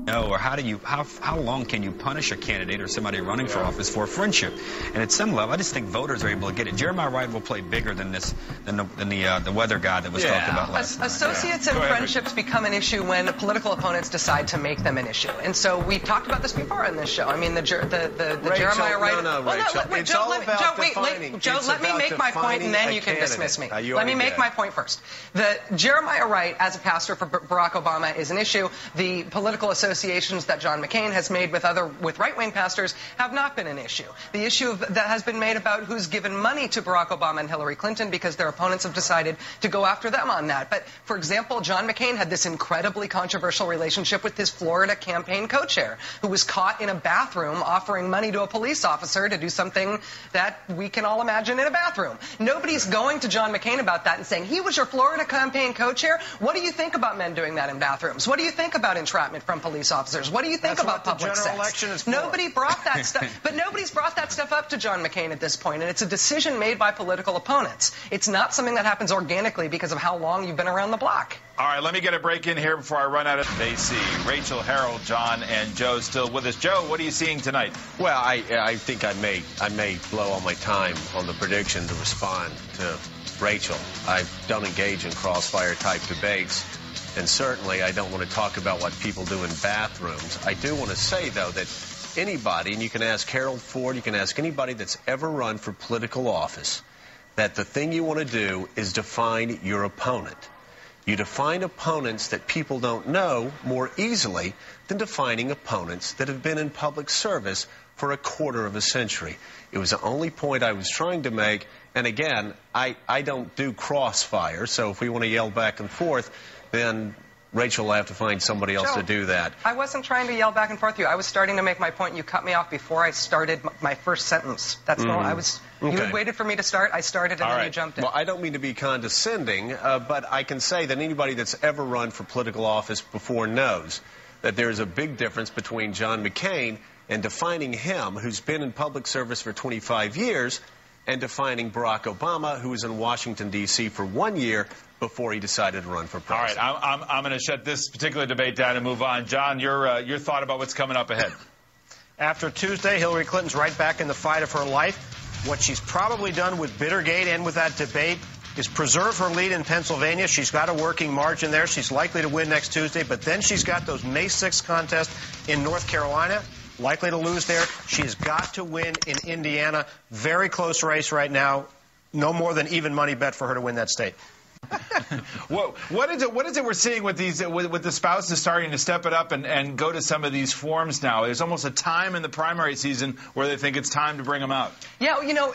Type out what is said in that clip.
know, or how long can you punish a candidate or somebody running for office for friendship? And at some level, I just think voters are able to get it. Jeremiah Wright will play bigger than the weather guy that was talked about last night. Associates and friendships become an issue when political opponents decide to make them an issue. And so we've talked about this before on this show. I mean, the Jeremiah Wright. No, Rachel. It's all about defining. Joe, let me make my point, and then you can dismiss me. Let me make my point first. The Jeremiah Wright, as a pastor for Barack Obama, is an issue. The political associations that John McCain has made with right-wing pastors have not been an issue. The issue that has been made about who's given money to Barack Obama and Hillary Clinton because their opponents have decided to go after them on that. But, for example, John McCain had this incredibly controversial relationship with his Florida campaign co-chair, who was caught in a bathroom offering money to a police officer to do something that we can all imagine in a bathroom. Nobody's going to John McCain about that and saying, he was your Florida campaign co-chair? What do you think about men doing that in bathrooms? What do you think about entrapment from police officers? What do you think about public sex? Nobody brought that stuff, but nobody's brought that stuff up to John McCain at this point, and it's a decision made by political opponents. It's not something that happens organically because of how long you've been around the block. All right, let me get a break in here before I run out of. They see Rachel, Harold, John, and Joe still with us. Joe, what are you seeing tonight? Well, I think I may blow all my time on the prediction to respond to Rachel. I don't engage in crossfire-type debates. And certainly I don't want to talk about what people do in bathrooms. I do want to say, though, that anybody, and you can ask Harold Ford, you can ask anybody that's ever run for political office, that the thing you want to do is define your opponent. You define opponents that people don't know more easily than defining opponents that have been in public service for a quarter of a century. It was the only point I was trying to make. And again, I don't do crossfire, so if we want to yell back and forth, then Rachel will have to find somebody else to do that. I wasn't trying to yell back and forth with you. I was starting to make my point. You cut me off before I started my first sentence. That's all I was. Okay. You had waited for me to start. I started, and then you jumped in. Well, I don't mean to be condescending, but I can say that anybody that's ever run for political office before knows that there's a big difference between John McCain and defining him, who's been in public service for 25 years, and defining Barack Obama, who was in Washington, D.C. for 1 year before he decided to run for president. All right, I'm going to shut this particular debate down and move on. John, your thought about what's coming up ahead. After Tuesday, Hillary Clinton's right back in the fight of her life. What she's probably done with Bittergate and with that debate is preserve her lead in Pennsylvania. She's got a working margin there. She's likely to win next Tuesday, but then she's got those May 6th contests in North Carolina. Likely to lose there. She's got to win in Indiana. Very close race right now. No more than even money bet for her to win that state. What is it we're seeing with these with the spouses starting to step it up and go to some of these forums now? There's almost a time in the primary season where they think it's time to bring them out. Yeah, you know,